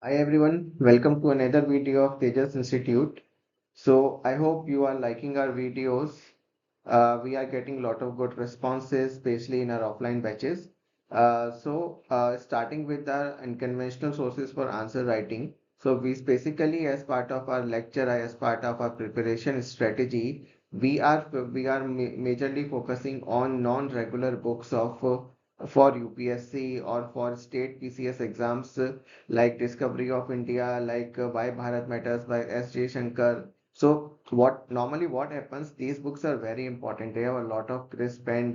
Hi everyone, welcome to another video of Tejas Institute. So I hope you are liking our videos. We are getting a lot of good responses, especially in our offline batches. Starting with our unconventional sources for answer writing. So we basically, as part of our lecture, as part of our preparation strategy, we are majorly focusing on non-regular books of for UPSC or for state PCS exams like Discovery of India, like Why Bharat Matters by S. J. Shankar. So what happens? These books are very important. They have a lot of crisp and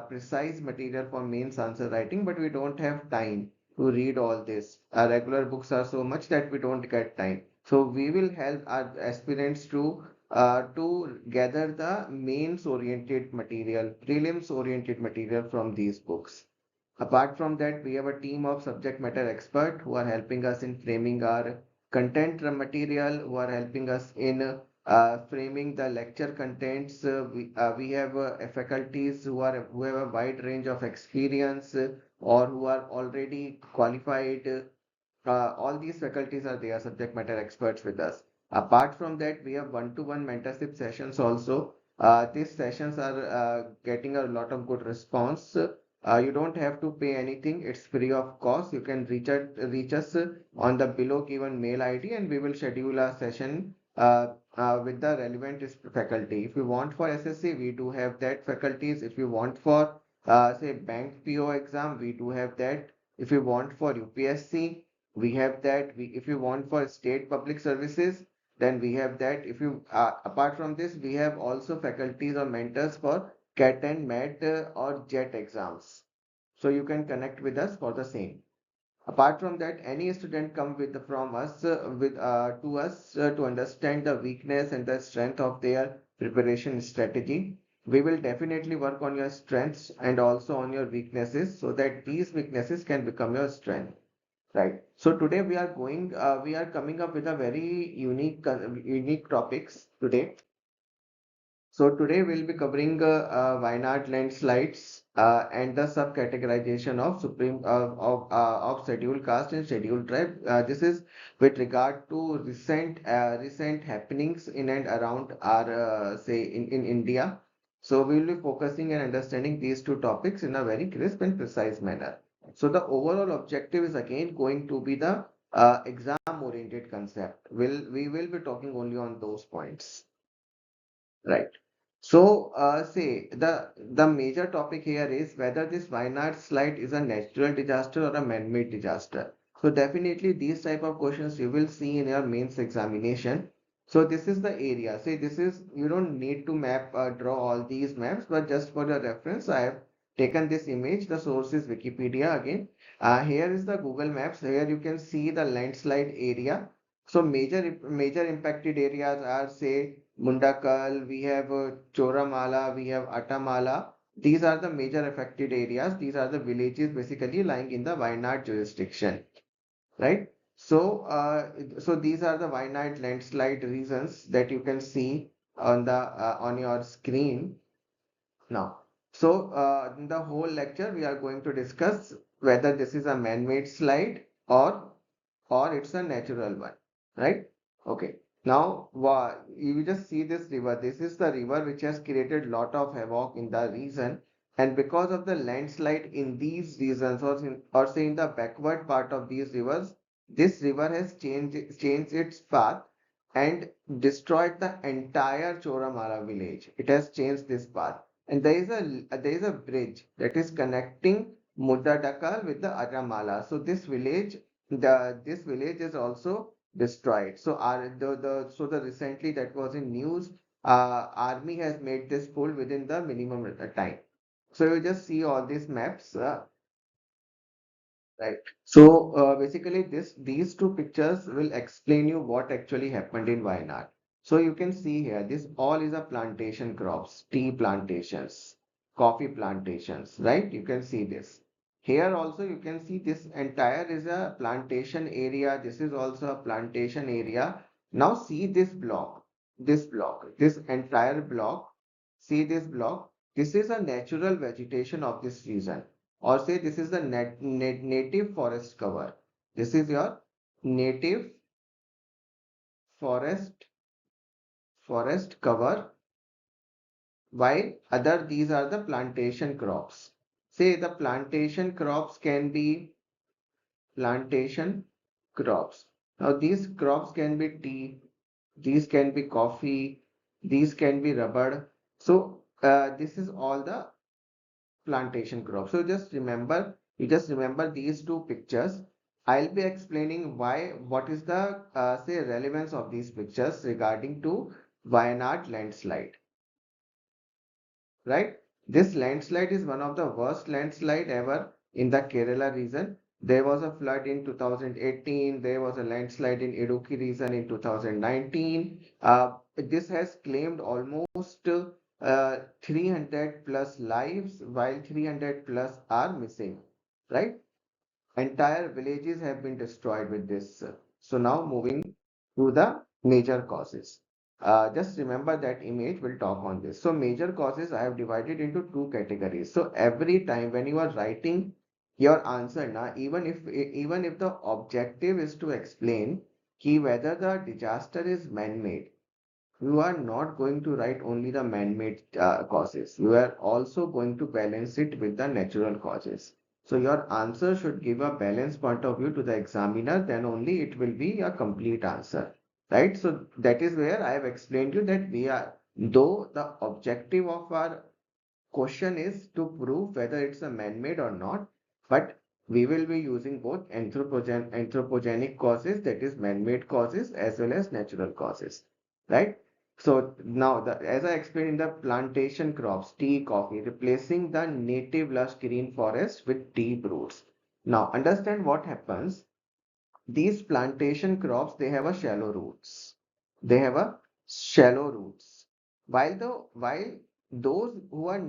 precise material for mains answer writing, but we don't have time to read all this. Our regular books are so much that we don't get time. So we will help our aspirants to gather the mains oriented material, prelims oriented material from these books. Apart from that, we have a team of subject matter experts who are helping us in framing our content material, who are helping us in framing the lecture contents. We have faculties who have a wide range of experience or who are already qualified. All these faculties are there, subject matter experts with us. Apart from that, we have one-to-one mentorship sessions also. These sessions are getting a lot of good response. You don't have to pay anything. It's free of cost. You can reach us on the below given mail ID and we will schedule a session with the relevant faculty. If you want for SSC, we do have that faculties. If you want for say bank PO exam, we do have that. If you want for UPSC, we have that. If you want for state public services, then we have that. If you apart from this, we have also faculties or mentors for CAT and MAT or JET exams. So you can connect with us for the same. Apart from that, any student come with from us with to us to understand the weakness and the strength of their preparation strategy. We will definitely work on your strengths and also on your weaknesses so that these weaknesses can become your strength. Right. So today we are coming up with a very unique topics today. So today we'll be covering Wayanad landslides and the subcategorization of of scheduled caste and scheduled tribe. This is with regard to recent happenings in and around our say in India. So we will be focusing and understanding these two topics in a very crisp and precise manner. So the overall objective is again going to be the exam-oriented concept. We will be talking only on those points. Right. So, say the major topic here is whether this Wayanad slide is a natural disaster or a man-made disaster. So, definitely these type of questions you will see in your mains examination. So, this is the area. Say this is you don't need to draw all these maps, but just for your reference, I have taken this image. The source is Wikipedia again. Here is the Google Maps. Here you can see the landslide area. So, major impacted areas are say Mundakal, we have Choramala, we have Atamala. These are the major affected areas. These are the villages basically lying in the Wayanad jurisdiction, right? So these are the Wayanad landslide reasons that you can see on the on your screen now. So in the whole lecture, we are going to discuss whether this is a man-made slide or it's a natural one, right? Okay. Now, you just see this river. This is the river which has created lot of havoc in the region, and because of the landslide in these regions, or say in the backward part of these rivers, this river has changed its path and destroyed the entire Choramala village. It has changed this path, and there is a bridge that is connecting Muddadakal with the Atamala. So this village is also destroyed. So the recently that was in news, army has made this full within the minimum time. So you just see all these maps, right? So basically these two pictures will explain you what actually happened in Wayanad. So you can see here, this all is a plantation crops, tea plantations, coffee plantations, right? You can see this. Here also you can see this entire is a plantation area. This is also a plantation area. Now see this entire block. See this block. This is a natural vegetation of this region, or say this is the native forest cover. This is your native forest cover, while other these are the plantation crops. Say the plantation crops can be plantation crops. Now these crops can be tea, these can be coffee, these can be rubber. So this is all the plantation crops. So just remember these two pictures. I'll be explaining what is the say relevance of these pictures regarding to Wayanad landslide, right? This landslide is one of the worst landslide ever in the Kerala region. There was a flood in 2018. There was a landslide in Idukki region in 2019. This has claimed almost 300 plus lives, while 300 plus are missing, right? Entire villages have been destroyed with this. So now moving to the major causes. Just remember that image, will talk on this. So major causes I have divided into two categories. So every time when you are writing your answer now, even if the objective is to explain key whether the disaster is man-made, you are not going to write only the man-made causes. You are also going to balance it with the natural causes. So your answer should give a balanced point of view to the examiner, then only it will be a complete answer. Right? So that is where I have explained you that though the objective of our question is to prove whether it's a man-made or not, but we will be using both anthropogenic causes, that is man-made causes, as well as natural causes, right? So now, as I explained in the plantation crops, tea, coffee, replacing the native lush green forest with deep roots. Now, understand what happens. These plantation crops, they have a shallow roots. They have a shallow roots. While those who are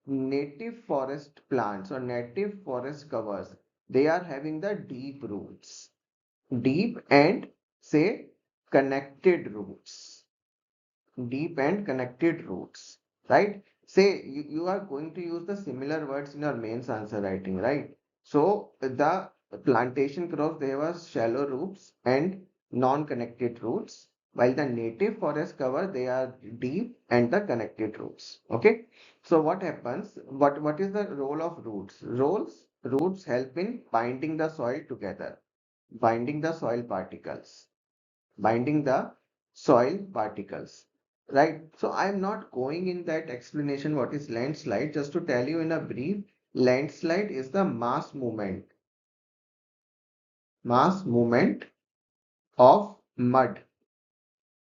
native forest plants or native forest covers, they are having the deep roots, deep and say connected roots, deep and connected roots, right? Say you are going to use the similar words in your mains answer writing, right? So the plantation crops, they have shallow roots and non-connected roots, while the native forest cover, they are deep and the connected roots. Okay. So what happens? What is the role of roots? Roots help in binding the soil together, binding the soil particles, binding the soil particles, right? So I'm not going in that explanation what is landslide. Just to tell you in a brief, landslide is the mass movement of mud,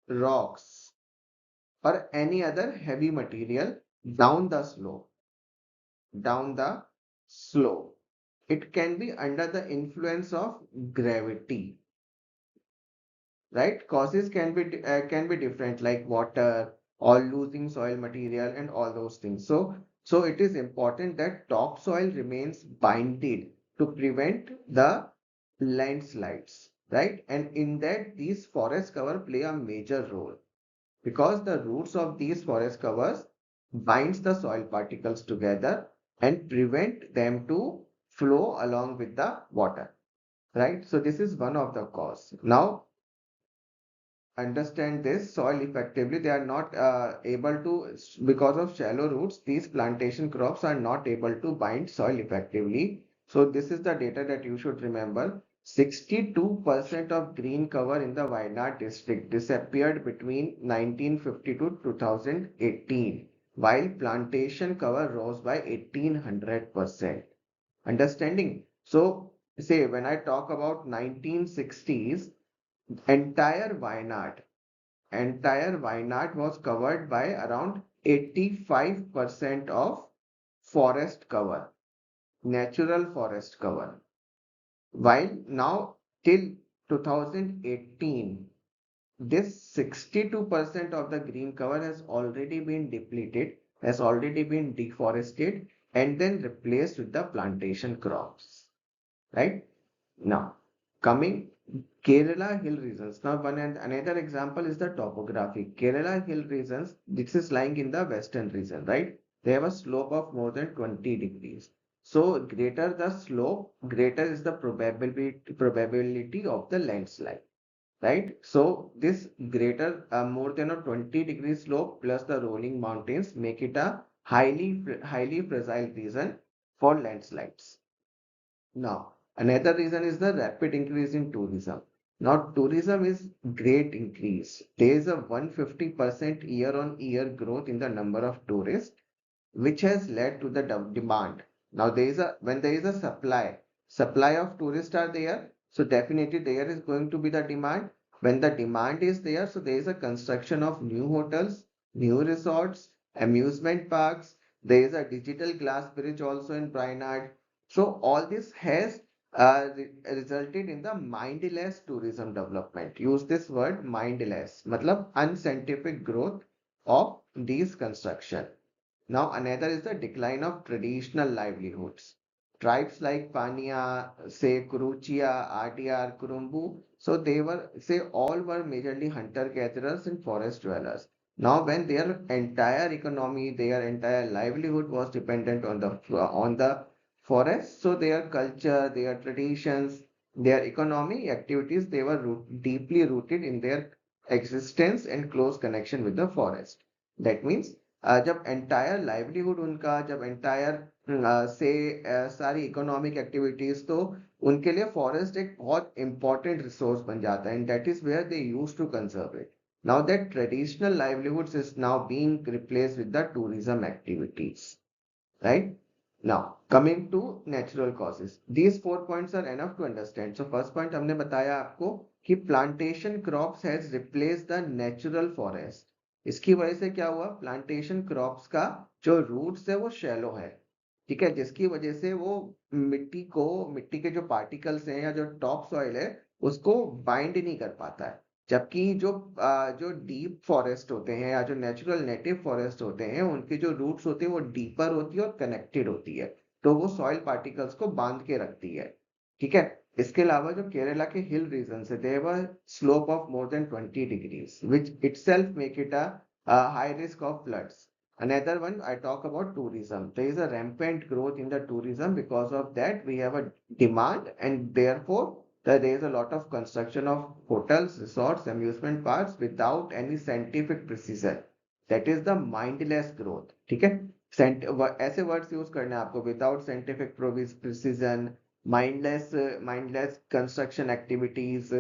rocks, or any other heavy material down the slope, down the slope. It can be under the influence of gravity, right? Causes can be different, like water or losing soil material and all those things. So it is important that topsoil remains binded to prevent the landslides, right? And in that, these forest cover play a major role because the roots of these forest covers binds the soil particles together and prevent them to flow along with the water, right? So this is one of the cause. Now understand this soil effectively, they are not able to, because of shallow roots, these plantation crops are not able to bind soil effectively. So this is the data that you should remember. 62% of green cover in the Wayanad district disappeared between 1950 to 2018, while plantation cover rose by 1800%. Understanding? So say when I talk about 1960s, entire Wayanad entire Wayanad was covered by around 85% of forest cover, natural forest cover. While now till 2018, this 62% of the green cover has already been depleted, has already been deforested, and then replaced with the plantation crops, right? Now, coming Kerala hill regions. Now, one and another example is the topography. Kerala hill regions, this is lying in the western region, right? They have a slope of more than 20 degrees. So greater the slope, greater is the probability of the landslide, right? So this greater, more than a 20-degree slope plus the rolling mountains make it a highly fragile region for landslides. Now, another reason is the rapid increase in tourism. Now, tourism is great increase. There is a 150% year-on-year growth in the number of tourists, which has led to the demand. Now, when there is a supply of tourists are there, so definitely there is going to be the demand. When the demand is there, so there is a construction of new hotels, new resorts, amusement parks. There is a digital glass bridge also in Brainerd. So all this has resulted in the mindless tourism development. Use this word mindless, matlab unscientific growth of these construction. Now, another is the decline of traditional livelihoods. Tribes like Pania, say Kuruchia, Adiyar, Kurumbu, so they were, say, all were majorly hunter-gatherers and forest dwellers. Now, when their entire economy, their entire livelihood was dependent on the forest, so their culture, their traditions, their economy activities, they were deeply rooted in their existence and close connection with the forest. That means जब entire livelihood उनका जब entire से सारी economic activities तो उनके लिए forest एक बहुत इंपॉर्टेंट रिसोर्स बन जाता है and that is where they use to conserve it now that traditional livelihoods is now being replaced with the tourism activities right? Now, coming to natural causes. These 4 points are enough to understand. So, first point हमने बताया आपको कि plantation crops has replaced the natural forest. इसकी वजह से क्या हुआ? Plantation crops का जो roots है वो shallow है. ठीक है, जिसकी वजह से वो मिट्टी के जो पार्टिकल्स हैं या जो टॉप सॉइल है उसको बाइंड नहीं कर पाता है. जबकि जो डीप फॉरेस्ट होते हैं या जो नेचुरल नेटिव फॉरेस्ट होते हैं उनके जो रूट्स होते हैं वो डीपर होती है और कनेक्टेड होती है, तो वो सॉइल पार्टिकल्स को बांध के रखती है. ठीक है. इसके अलावा जो केरला के हिल रीजन है they have a slope of more than 20 degrees which itself make it a high risk of floods. Another one, I talk about tourism. There is a rampant growth in the tourism. Because of that, we have a demand, and therefore there is a lot of construction of hotels, resorts, amusement parks without any scientific precision. That is the mindless growth. ठीक है. ऐसे words use करने हैं आपको, without scientific precision, mindless construction activities.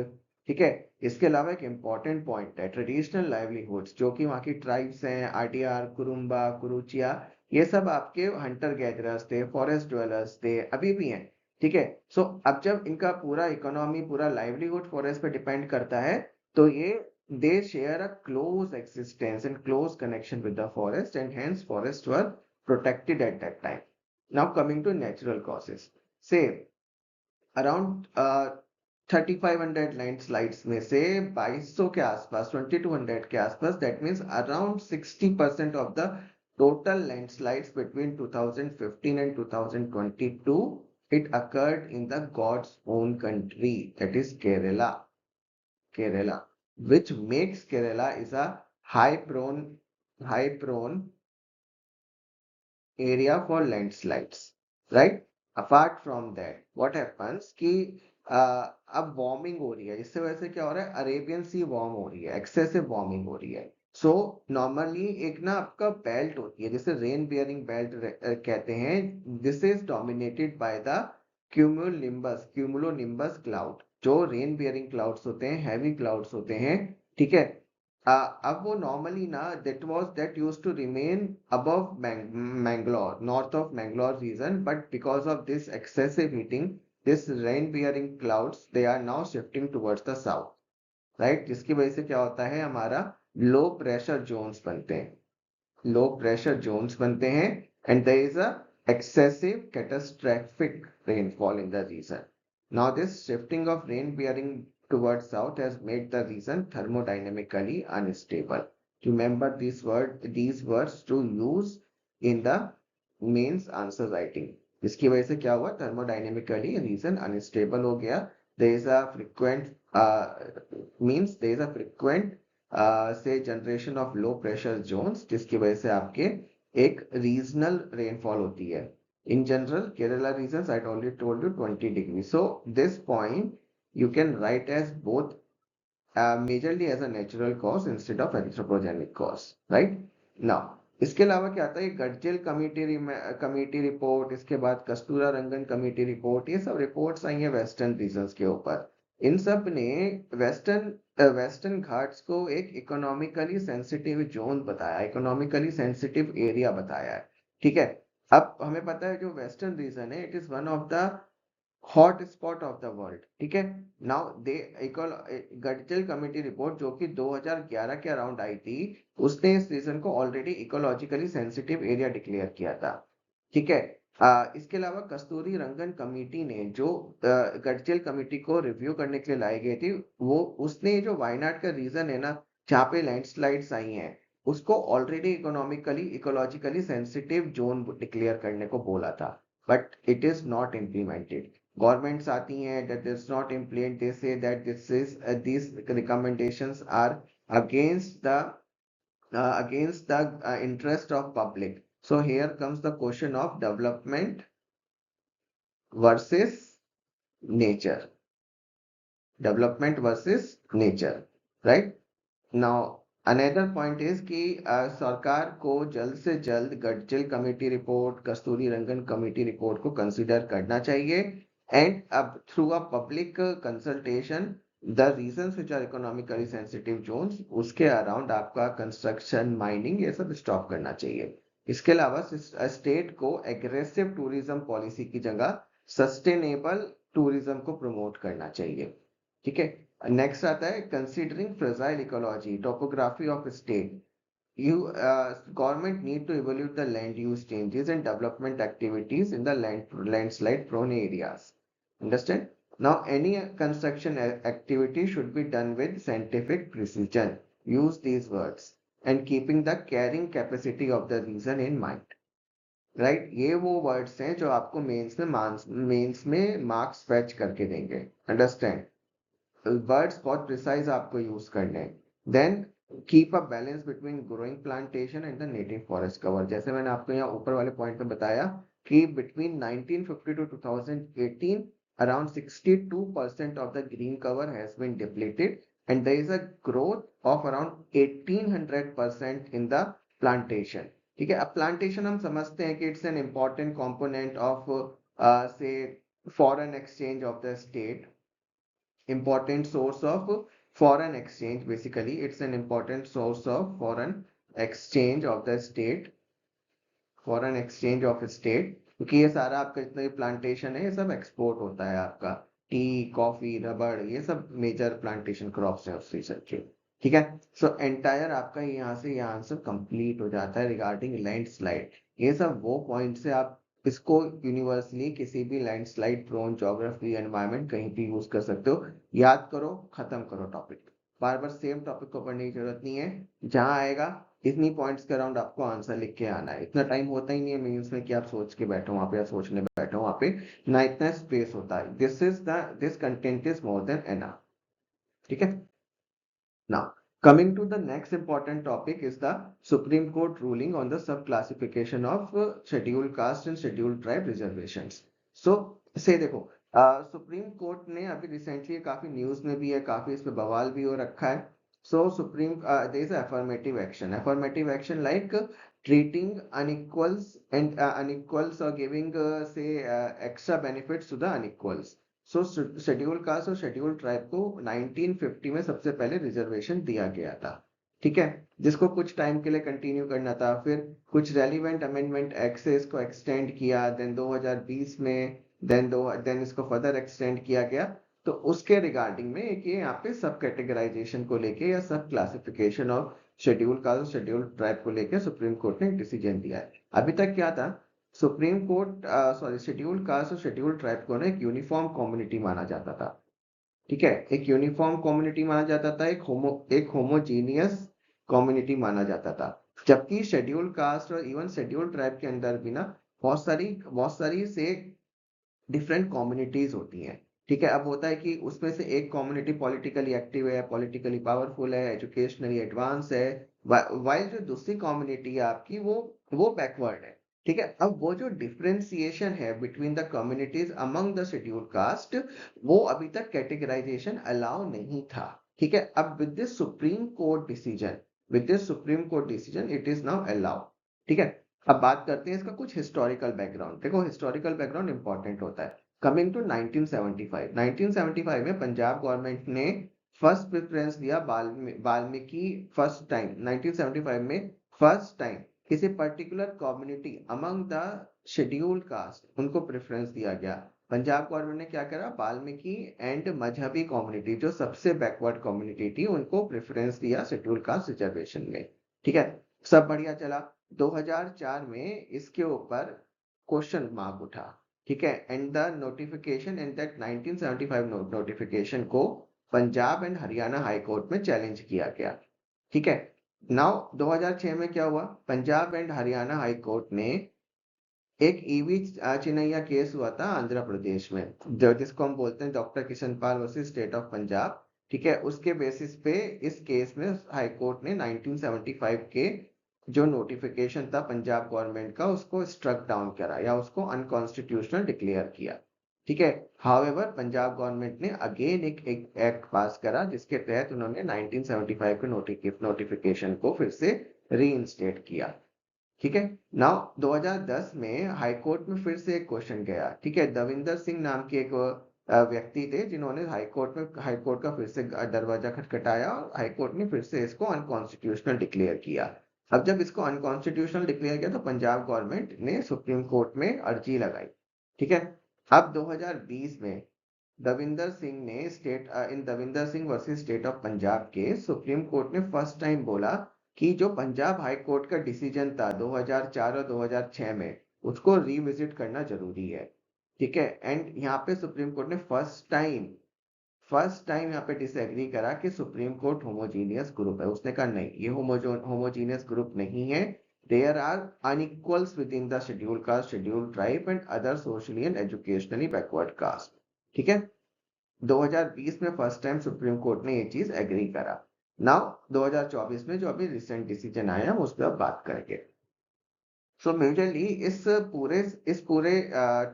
ठीक है. इसके अलावा एक इम्पॉर्टेंट पॉइंट है ट्रेडिशनल लाइवलीहुड्स, जो कि वहाँ की ट्राइब्स हैं, आडियार, कुरुम्बा, कुरुचिया, ये सब आपके हंटर गैदरर्स थे, फॉरेस्ट ड्वेलर्स थे, अभी भी हैं. ठीक है. सो अब जब इनका पूरा इकोनॉमी, पूरा लाइवलीहुड फॉरेस्ट पे डिपेंड करता है, तो ये they share a close existence and close connection with the forest, and hence forests were protected at that time. Now coming to natural causes, say around 3500 landslides में से 2200 के आसपास, 2200 के आसपास, that means around 60% of the total landslides between 2015 and 2022, it occurred in the God's own country, that is Kerala, which makes Kerala is a high prone area for landslides, right? Apart from that, what happens कि अब warming हो रही है, इससे वजह से क्या हो रहा है, अरेबियन सी वार्म हो रही है, एक्सेसिव वार्मिंग हो रही है. सो नॉर्मली एक ना आपका बेल्ट होती है जिसे रेन बियरिंग बेल्ट कहते हैं. This is dominated by the cumulonimbus cloud. जो रेन बियरिंग क्लाउड्स होते हैं, हैवी क्लाउड्स होते हैं. ठीक है. अब वो नॉर्मली ना that use to remain above Mangalore, north of Mangalore region, but because of this excessive heating, this rain bearing clouds, they are now shifting towards the south, right. जिसकी वजह से क्या होता है, हमारा लो प्रेशर जोन्स बनते हैं, and there is a excessive catastrophic rainfall in the region. Now this shifting of rain bearing towards south has made the region thermodynamically unstable. Remember these words to use in the mains answer writing. इसकी वजह से क्या हुआ, thermodynamically region unstable हो गया. There is a frequent say generation of low pressure zones, जिसकी वजह से आपके एक रीजनल रेनफॉल होती है. In general, Kerala regions, I already told you 20 degrees. So this point you can write as both majorly as a natural cause instead of anthropogenic cause, right? Now, इसके अलावा क्या आता है, गडजिल कमेटी रिपोर्ट, इसके बाद कस्तूरा रंगन committee report, ये सब reports आई हैं वेस्टर्न रीजन्स के ऊपर। इन सब ने वेस्टर्न घाट्स को एक इकोनॉमिकली सेंसिटिव जोन बताया, इकोनॉमिकली सेंसिटिव एरिया बताया है। ठीक है, अब हमें पता है जो वेस्टर्न रीजन है, it is one of the hot spot of the world. ठीक है, नाउ दे गडचिल कमेटी रिपोर्ट जो कि 2011 के अराउंड आई थी, उसने इस रीजन को already ecologically sensitive area declare किया था। ठीक है, इसके अलावा कस्तूरी रंगन कमेटी ने जो गडचिल कमेटी को रिव्यू करने के लिए लाई गई थी, वो उसने जो वायनाड का रीजन है ना, जहाँ पे लैंडस्लाइड्स आई हैं, उसको already economically ecologically sensitive zone declare करने को बोला था, but it is not implemented. Governments आती हैं, that does not implement, they say that these recommendations are against the interest of public. So here comes the question of development versus nature. Development versus nature, right? Now another point is कि सरकार को जल्द से जल्द Gadgil committee report, Kasturirangan committee report को consider करना चाहिए, and अब through a public consultation the regions which are economically sensitive zones, उसके अराउंड आपका कंस्ट्रक्शन, माइनिंग, ये सब स्टॉप करना चाहिए। इसके अलावा स्टेट को एग्रेसिव टूरिज्म पॉलिसी की जगह सस्टेनेबल टूरिज्म को प्रमोट करना चाहिए। ठीक है, नेक्स्ट आता है considering fragile ecology, topography of state. Government need to evaluate the land use changes and development activities in the landslide prone areas. Understand? Now, any construction activity should be done with scientific precision. Use these words and keeping the carrying capacity of the region in mind. Right? ये वो words हैं जो आपको mains में marks fetch करके देंगे। Understand? Words बहुत precise आपको यूज करने हैं। Then keep a balance between growing plantation and the native forest cover. जैसे मैंने आपको यहाँ ऊपर वाले पॉइंट में बताया कि between 1950 to 2018 around 62% of the green cover has been depleted and there is a growth of around 1800% in the plantation। ठीक है, अब प्लांटेशन हम समझते हैं कि it's an important component of say foreign exchange of the state, important source of foreign exchange. Basically it's an important source of foreign exchange of the state, foreign exchange of state, क्योंकि ये सारा आपका जितना भी plantation है ये सब export होता है। आपका टी, कॉफी, रबड़, ये सब मेजर प्लांटेशन क्रॉप्स हैं उस रीजन के। ठीक है, सो एंटायर आपका यहाँ से ये आंसर कंप्लीट हो जाता है रिगार्डिंग लैंडस्लाइड। ये सब वो पॉइंट्स है, आप इसको यूनिवर्सली किसी भी लैंडस्लाइड प्रोन ज्योग्राफी एनवायरनमेंट कहीं भी यूज कर सकते हो। याद करो, खत्म करो टॉपिक, बार बार सेम टॉपिक को पढ़ने की जरूरत नहीं है। जहां आएगा इतनी पॉइंट्स के अराउंड आपको आंसर लिख के आना है। इतना टाइम होता ही नहीं है मेंस में कि आप सोच के बैठो वहां पे या सोचने बैठो वहां पे, ना इतना स्पेस होता है। This content is more than enough. ठीक है, now, coming to the next important topic is the Supreme Court ruling on the sub-classification of scheduled caste and scheduled tribe reservations. So, से देखो, सुप्रीम कोर्ट ने अभी recently काफी news में भी है, काफी इस पे बवाल भी हो रखा है। So supreme there is affirmative action like treating unequals or giving say extra benefits to the unequals. So schedule caste और शेड्यूल ट्राइब को 1950 में सबसे पहले रिजर्वेशन दिया गया था। ठीक है, जिसको कुछ टाइम के लिए कंटिन्यू करना था, फिर कुछ रेलिवेंट अमेंडमेंट एक्ट से इसको एक्सटेंड किया, देन 2020 में देन इसको फर्दर एक्सटेंड किया गया। तो उसके रिगार्डिंग में एक ये यहाँ पे सब कैटेगराइजेशन को लेके या सब क्लासिफिकेशन ऑफ शेड्यूल कास्ट और शेड्यूल ट्राइब को लेके सुप्रीम कोर्ट ने एक डिसीजन दिया है। अभी तक क्या था, सुप्रीम कोर्ट शेड्यूल कास्ट और शेड्यूल ट्राइब को ना एक यूनिफॉर्म कम्युनिटी माना जाता था। ठीक है, एक यूनिफॉर्म कम्युनिटी माना जाता था, एक होमोजीनियस कम्युनिटी माना जाता था। जबकि शेड्यूल कास्ट और इवन शेड्यूल ट्राइब के अंदर भी ना बहुत सारी से डिफरेंट कम्युनिटीज होती हैं। ठीक है, अब होता है कि उसमें से एक कम्युनिटी पॉलिटिकली एक्टिव है, पॉलिटिकली पावरफुल है, एजुकेशनली एडवांस है, वाइल जो दूसरी कम्युनिटी है आपकी वो बैकवर्ड है। ठीक है। अब वो जो डिफरेंशिएशन है between the communities among the schedule cast, वो अभी तक कैटेगराइजेशन अलाउ नहीं था। ठीक है। अब with this supreme court decision, it is now allow. ठीक है। अब बात करते हैं इसका कुछ हिस्टोरिकल बैकग्राउंड। देखो हिस्टोरिकल बैकग्राउंड इंपॉर्टेंट होता है। कमिंग टू 1975, 1975 में पंजाब गवर्नमेंट ने फर्स्ट प्रेफरेंस दिया वाल्मीकि, फर्स्ट टाइम 1975 में फर्स्ट टाइम किसी particular community among the scheduled caste उनको प्रेफरेंस दिया गया। पंजाब गवर्नमेंट ने क्या करा, वाल्मीकि एंड मजहबी कम्युनिटी जो सबसे बैकवर्ड कम्युनिटी थी उनको प्रेफरेंस दिया शेड्यूल कास्ट रिजर्वेशन में। ठीक है। सब बढ़िया चला। 2004 में इसके ऊपर क्वेश्चन मार्क उठा। ठीक है। And the notification in that 1975 notification को Punjab and Haryana high court में चैलेंज किया गया। ठीक है। नाउ 2006 में क्या हुआ, Punjab and Haryana high court ने एक ईवी चिनैया केस हुआ था आंध्र प्रदेश में, जो जिसको हम बोलते हैं doctor Kishan Pal versus state of Punjab. ठीक है। उसके बेसिस पे इस केस में हाई कोर्ट ने 1975 के जो नोटिफिकेशन था पंजाब गवर्नमेंट का उसको स्ट्रक डाउन करा या उसको अनकॉन्स्टिट्यूशनल डिक्लेयर किया। ठीक है। हाउएवर पंजाब गवर्नमेंट ने अगेन एक एक्ट पास करा जिसके तहत उन्होंने 1975 के नोटिफिकेशन को फिर से रीइंस्टेट किया। ठीक है। नाउ 2010 में हाई कोर्ट में फिर से एक क्वेश्चन गया। ठीक है। दविंदर सिंह नाम के एक व्यक्ति थे जिन्होंने हाई कोर्ट का फिर से दरवाजा खटखटाया और हाई कोर्ट ने फिर से इसको अनकॉन्स्टिट्यूशनल डिक्लेयर किया। अब जब इसको अनकॉन्स्टिट्यूशनल डिक्लेयर किया तो पंजाब गवर्नमेंट ने सुप्रीम कोर्ट में अर्जी लगाई। ठीक है। अब 2020 में Davinder Singh versus state of Punjab के सुप्रीम कोर्ट ने फर्स्ट टाइम बोला कि जो पंजाब हाई कोर्ट का डिसीजन था 2004 और 2006 में उसको रिविजिट करना जरूरी है। ठीक है। एंड यहाँ पे सुप्रीम कोर्ट ने फर्स्ट टाइम यहाँ पे डिसएग्री करा कि सुप्रीम कोर्ट होमोजीनियस ग्रुप है। उसने कहा नहीं, ये होमोजीनियस ग्रुप नहीं है। There are unequals within the schedule caste, schedule tribe and other socially and educationally backward caste. ठीक है। 2020 में फर्स्ट टाइम सुप्रीम कोर्ट ने ये चीज एग्री करा। नाउ 2024 में जो अभी रिसेंट डिसीजन आया हम उस पर अब बात करेंगे। सो मेजरली इस पूरे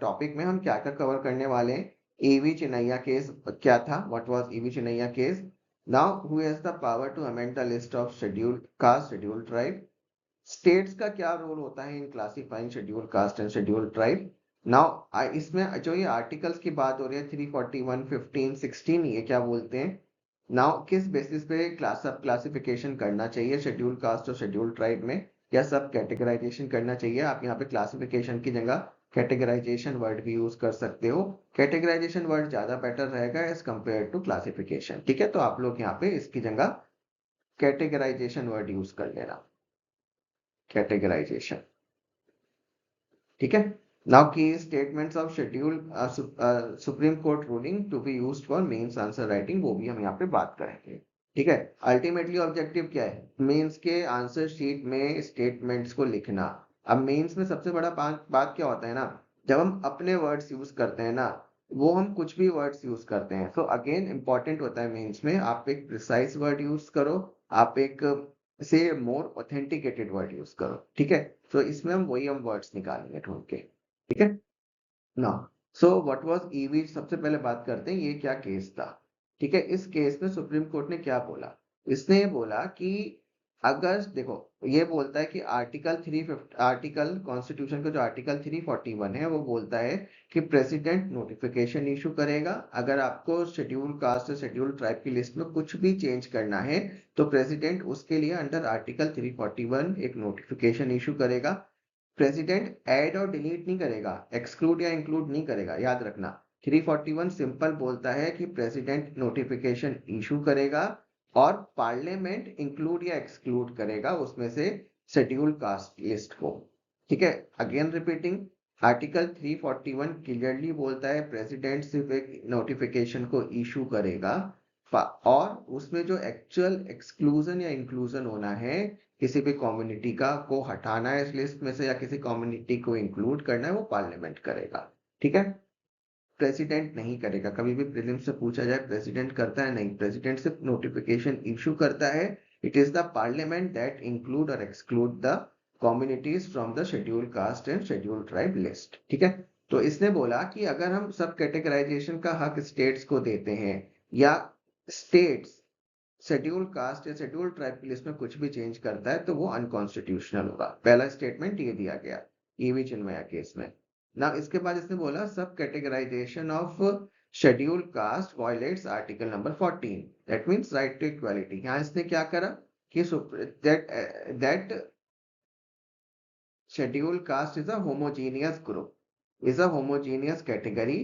टॉपिक में हम क्या क्या कवर करने वाले हैं। ईवी चिनैया केस क्या था, what was EV Chinnaiah case. Now who has the power to amend the list of scheduled caste, scheduled tribe. States का क्या रोल होता है in classifying schedule caste and schedule tribe. Now इसमें जो ये आर्टिकल्स की बात हो रही है 341, 15, 16, ये क्या बोलते हैं। नाउ किस बेसिस पे सब क्लासिफिकेशन करना चाहिए शेड्यूल कास्ट और शेड्यूल ट्राइब में, या सब कैटेगराइजेशन करना चाहिए। आप यहाँ पे क्लासिफिकेशन की जगह कैटेगराइजेशन वर्ड भी यूज कर सकते हो। कैटेगराइजेशन वर्ड ज्यादा बेटर रहेगा एज कंपेयर टू क्लासिफिकेशन। ठीक है। तो आप लोग यहाँ पे इसकी जगह कैटेगराइजेशन वर्ड यूज कर लेना, कैटेगराइजेशन। ठीक है। Now key statements of schedule supreme court ruling to be used for mains answer writing, वो भी हम यहाँ पे बात करेंगे। ठीक है। अल्टीमेटली ऑब्जेक्टिव क्या है, मेंस के आंसर शीट में स्टेटमेंट्स को लिखना। अब मेंस में सबसे बड़ा बात क्या होता है ना, जब हम अपने वर्ड्स यूज करते हैं ना, वो हम कुछ भी वर्ड्स यूज करते हैं। सो अगेन इंपॉर्टेंट होता है मेंस में आप एक प्रिसाइज वर्ड यूज करो, आप एक से मोर ऑथेंटिकेटेड वर्ड यूज करो। ठीक है। तो इसमें हम वर्ड्स निकालेंगे ढूंढ के। ठीक है ना। सो व्हाट वाज ईवी, सबसे पहले बात करते हैं ये क्या केस था। ठीक है। इस केस में सुप्रीम कोर्ट ने क्या बोला, इसने ये बोला कि अगर देखो ये बोलता है कि आर्टिकल कॉन्स्टिट्यूशन का जो आर्टिकल 341 है वो बोलता है कि प्रेसिडेंट नोटिफिकेशन इशू करेगा। अगर आपको शेड्यूल कास्ट और शेड्यूल ट्राइब की लिस्ट में कुछ भी चेंज करना है तो प्रेसिडेंट उसके लिए अंडर आर्टिकल 341 एक नोटिफिकेशन इशू करेगा। प्रेसिडेंट ऐड और डिलीट नहीं करेगा, एक्सक्लूड या इंक्लूड नहीं करेगा। याद रखना 341 सिंपल बोलता है कि प्रेसिडेंट नोटिफिकेशन इशू करेगा और पार्लियामेंट इंक्लूड या एक्सक्लूड करेगा उसमें से शेड्यूल कास्ट लिस्ट को। ठीक है। अगेन रिपीटिंग, आर्टिकल 341 क्लियरली बोलता है प्रेसिडेंट सिर्फ एक नोटिफिकेशन को इशू करेगा और उसमें जो एक्चुअल एक्सक्लूजन या इंक्लूजन होना है किसी भी कम्युनिटी का को हटाना है इस लिस्ट में से या किसी कम्युनिटी को इंक्लूड करना है वो पार्लियामेंट करेगा। ठीक है। प्रेसिडेंट नहीं करेगा। कभी भी प्रीलिम्स से पूछा जाए प्रेसिडेंट करता है, नहीं, प्रेसिडेंट सिर्फ नोटिफिकेशन इशू करता है। It is the parliament that include और exclude the communities from the schedule caste and schedule tribe list. ठीक है, तो इसने बोला कि अगर हम सब कैटेगराइजेशन का हक स्टेट्स को देते हैं या स्टेट्स शेड्यूल कास्ट या शेड्यूल ट्राइब की लिस्ट में कुछ भी चेंज करता है तो वो अनकॉन्स्टिट्यूशनल होगा। पहला स्टेटमेंट ये दिया गया ईवी चिन्मया केस में ना। इसके बाद इसने बोला sub categorisation of schedule caste violates article number 14, that means right to equality. यहाँ इसने क्या करा कि that scheduled caste is a homogeneous group, is a homogeneous category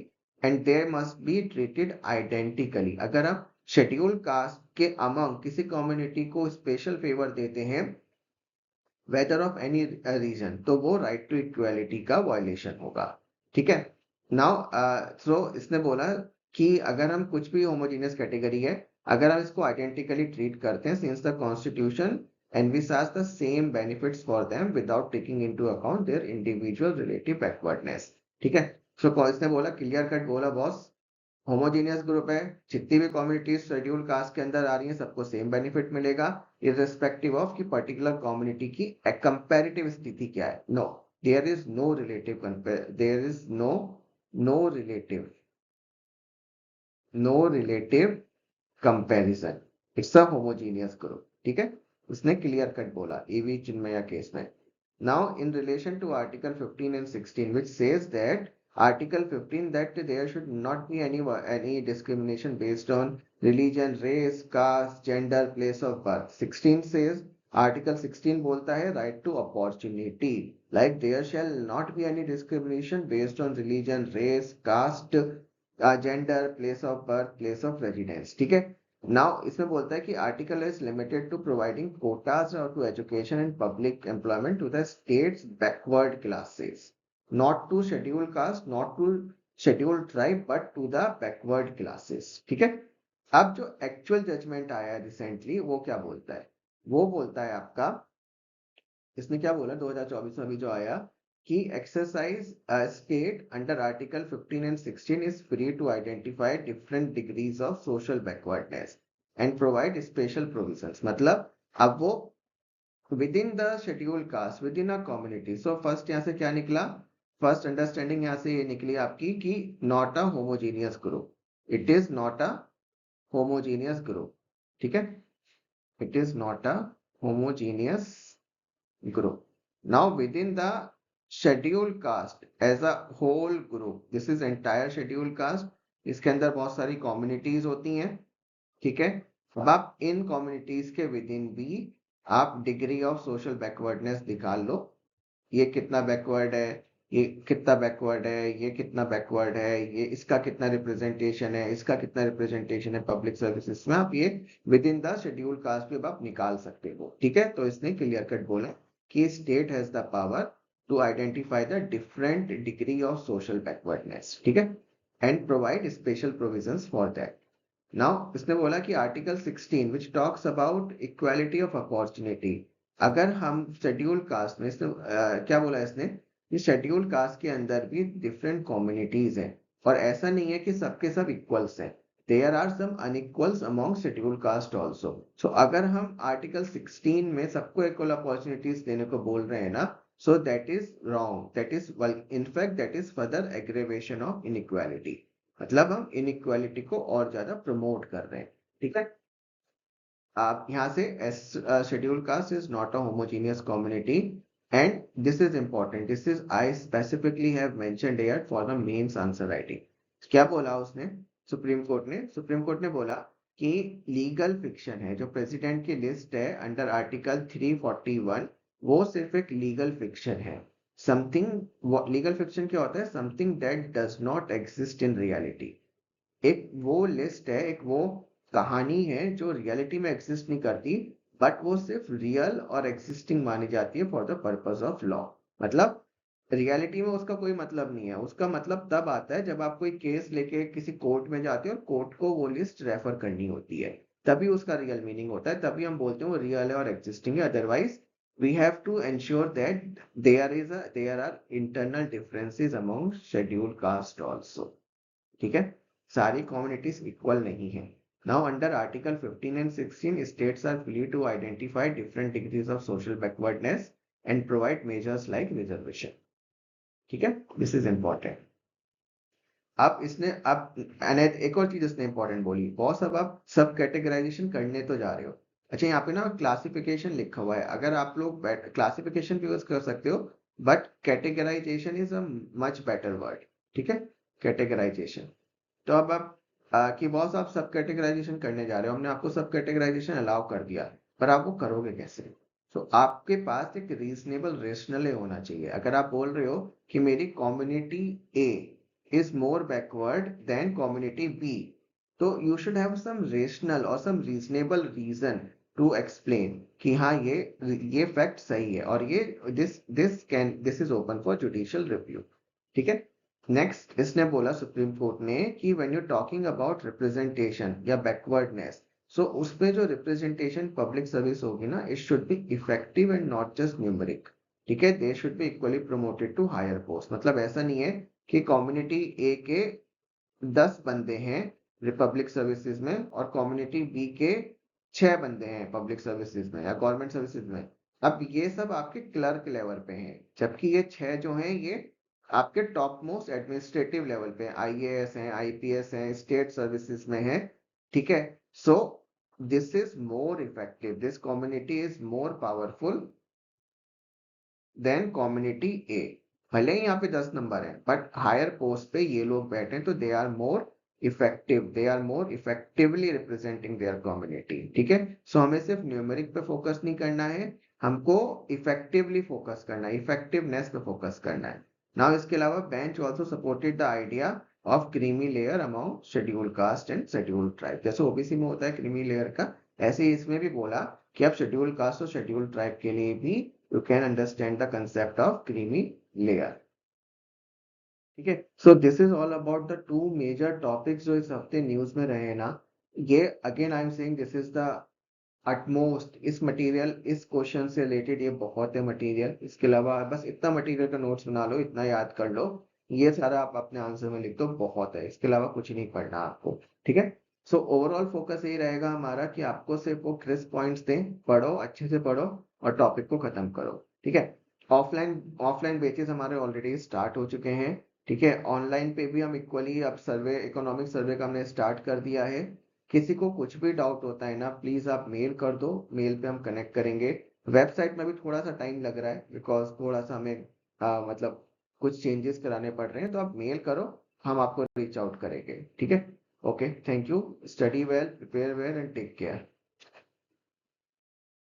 and they must be treated identically। अगर आप शेड्यूल कास्ट के among किसी community को स्पेशल फेवर देते हैं वेदर ऑफ एनी रीजन तो वो राइट टू इक्वालिटी का वायलेशन होगा। ठीक है, नाउ सो इसने बोला कि अगर हम कुछ भी होमोजेनियस कैटेगरी है, अगर हम इसको आइडेंटिकली ट्रीट करते हैं since the constitution envisage the same benefits for them without taking into account their individual relative backwardness। ठीक है, सो इसने बोला क्लियर कट बोला बॉस, होमोजेनियस ग्रुप है, जितनी भी कम्युनिटीज शेड्यूल कास्ट के अंदर आ रही हैं सबको सेम बेनिफिट मिलेगा इररिस्पेक्टिव ऑफ कि पर्टिकुलर कम्युनिटी की कंपैरेटिव स्थिति क्या है। No, there is no relative there is no relative comparison, it's a homogeneous group. ठीक है, उसने क्लियर कट बोला ईवी चिन्मया केस में। Now in relation to article 15 and 16 which says that article 15 that there should not be any discrimination based on religion, race, caste, gender, place of birth। 16 says, article 16 बोलता है right to opportunity, like there shall not be any discrimination based on religion, race, caste, gender, place of birth, place of residence। ठीक है, now इसमें बोलता है कि article is limited to providing quotas to education and public employment to the states backward classes, not to schedule caste, not to schedule tribe, but to the backward classes. ठीक है, अब जो एक्चुअल जजमेंट आया recently वो क्या बोलता है, वो बोलता है आपका, इसने क्या बोला 2024 में अभी जो आया कि exercise state under article 15 and 16 is free to identify different degrees of social backwardness and provide special provisions। मतलब अब वो with in the schedule cast with in a community. So first यहाँ से क्या निकला, फर्स्ट अंडरस्टैंडिंग यहाँ से ये निकली आपकी कि not a homogeneous group, it is not a homogeneous group. ठीक है, it is not a homogeneous group। Now within the schedule caste as a whole group, this is entire schedule caste, इसके अंदर बहुत सारी कम्युनिटीज होती हैं। ठीक है, अब आप इन कम्युनिटीज के विद इन भी आप डिग्री ऑफ सोशल बैकवर्डनेस निकाल लो, ये कितना बैकवर्ड है, ये कितना बैकवर्ड है, ये कितना बैकवर्ड है, ये इसका कितना रिप्रेजेंटेशन है, इसका कितना रिप्रेजेंटेशन है पब्लिक सर्विसेज में, आप ये with in the schedule cast भी आप निकाल सकते हो। ठीक है, तो इसने क्लियर कट बोला कि state has the power to identify the different degree of social backwardness. ठीक है, and provide special provisions for that. Now इसने बोला कि article 16 which talks about equality of opportunity, अगर हम शेड्यूल कास्ट में इसने क्या बोला इसने कि शेड्यूल कास्ट के अंदर भी डिफरेंट कम्युनिटीज हैं और ऐसा नहीं है कि सबके सब इक्वल्स हैं, there are some unequals among schedule caste also. So अगर हम आर्टिकल 16 में सबको इक्वल अपॉर्चुनिटीज देने को बोल रहे हैं ना, so that is wrong, that is in fact that is further aggravation of inequality, मतलब हम इनइक्वालिटी को और ज्यादा प्रमोट कर रहे हैं। ठीक है, आप यहाँ से schedule caste is not a homogeneous community and this is important, this is I specifically have mentioned here for the mains answer writing. क्या बोला उसने, सुप्रीम कोर्ट ने बोला कि लीगल फिक्शन है, जो प्रेसिडेंट की लिस्ट है अंडर आर्टिकल 341 वो सिर्फ एक लीगल फिक्शन है। समथिंग लीगल फिक्शन क्या होता है, something that does not exist in reality. एक वो लिस्ट है, एक वो कहानी है जो रियलिटी में एग्जिस्ट नहीं करती, बट वो सिर्फ रियल और एग्जिस्टिंग मानी जाती है for the purpose of law. मतलब रियलिटी में उसका कोई मतलब नहीं है, उसका मतलब तब आता है जब आप कोई केस लेके किसी कोर्ट में जाते हो और कोर्ट को वो लिस्ट रेफर करनी होती है, तभी उसका रियल मीनिंग होता है, तभी हम बोलते हैं वो रियल है और एग्जिस्टिंग है। Otherwise we have to ensure that there are internal differences among scheduled caste also। ठीक है, सारी कम्युनिटीज इक्वल नहीं है। Now under article 15 and 16 states are free to identify different degrees of social backwardness and provide measures like reservation. ठीक है, this is important. अब इसने अब एक और चीज इसने इंपॉर्टेंट बोली, बॉस अब आप सब कैटेगराइजेशन करने तो जा रहे हो। अच्छा, यहाँ पे ना क्लासिफिकेशन लिखा हुआ है, अगर आप लोग क्लासिफिकेशन भी यूज कर सकते हो, but categorisation is a much better word. ठीक है, कैटेगराइजेशन। तो अब आप कि बॉस आप सब कैटेगराइजेशन करने जा रहे हो, हमने आपको सब कैटेगराइजेशन अलाउ कर दिया, पर आप वो करोगे कैसे? तो आपके पास एक रीजनेबल रेशनल होना चाहिए। अगर आप बोल रहे हो कि मेरी community A is more backward than community B, तो you should have some rational or some reasonable reason to explain कि हाँ ये फैक्ट सही है और ये this is open for judicial review। ठीक है। नेक्स्ट इसने बोला सुप्रीम कोर्ट ने कि when you talking about representation या बैकवर्डनेस, सो उसमें जो रिप्रेजेंटेशन पब्लिक सर्विस होगी ना, it should be effective and not just numeric. ठीक है, they should be equally promoted to higher post. मतलब ऐसा नहीं है कि कम्युनिटी ए के 10 बंदे हैं रिपब्लिक सर्विसेज में और कम्युनिटी बी के 6 बंदे हैं पब्लिक सर्विसेज में या गवर्नमेंट सर्विसेज में। अब ये सब आपके क्लर्क लेवल पे हैं, जबकि ये 6 जो हैं ये आपके टॉप मोस्ट एडमिनिस्ट्रेटिव लेवल पे आईएएस हैं, आईपीएस हैं, स्टेट सर्विसेज में हैं। ठीक है, so this is more effective, this community is more powerful than community A. भले ही यहाँ पे 10 नंबर है, बट हायर पोस्ट पे ये लोग बैठे हैं, तो they are more effective, they are more effectively representing their community. ठीक है, सो हमें सिर्फ न्यूमेरिक पे फोकस नहीं करना है, हमको इफेक्टिवली फोकस करना है, इफेक्टिवनेस पे फोकस करना है। नाउ इसके अलावा bench also supported the idea of creamy layer among scheduled caste and scheduled tribe. जैसे ओबीसी में होता है क्रीमी लेयर का, ऐसे ही इसमें भी बोला कि अब शेड्यूल्ड कास्ट और शेड्यूल्ड ट्राइब के लिए भी you can understand the concept of creamy layer। ठीक है, so this is all about the two major topics जो इस हफ्ते न्यूज में रहे हैं ना। ये again I am saying this is the utmost, इस मटेरियल इस क्वेश्चन से रिलेटेड ये बहुत है मटेरियल। इसके अलावा बस इतना मटेरियल का नोट्स बना लो, इतना याद कर लो, ये सारा आप अपने आंसर में लिख दो, बहुत है। इसके अलावा कुछ नहीं पढ़ना आपको। ठीक है, सो ओवरऑल फोकस यही रहेगा हमारा कि आपको सिर्फ वो क्रिस्प पॉइंट्स दें, पढ़ो अच्छे से पढ़ो और टॉपिक को खत्म करो। ठीक है, ऑफलाइन ऑफलाइन बेचेस हमारे ऑलरेडी स्टार्ट हो चुके हैं। ठीक है, ऑनलाइन पे भी हम इक्वली अब सर्वे, इकोनॉमिक सर्वे का हमने स्टार्ट कर दिया है। किसी को कुछ भी डाउट होता है ना, प्लीज आप मेल कर दो, मेल पे हम कनेक्ट करेंगे। वेबसाइट में भी थोड़ा सा टाइम लग रहा है बिकॉज थोड़ा सा हमें मतलब कुछ चेंजेस कराने पड़ रहे हैं, तो आप मेल करो, हम आपको रीच आउट करेंगे। ठीक है, okay, thank you, study well, prepare well and take care.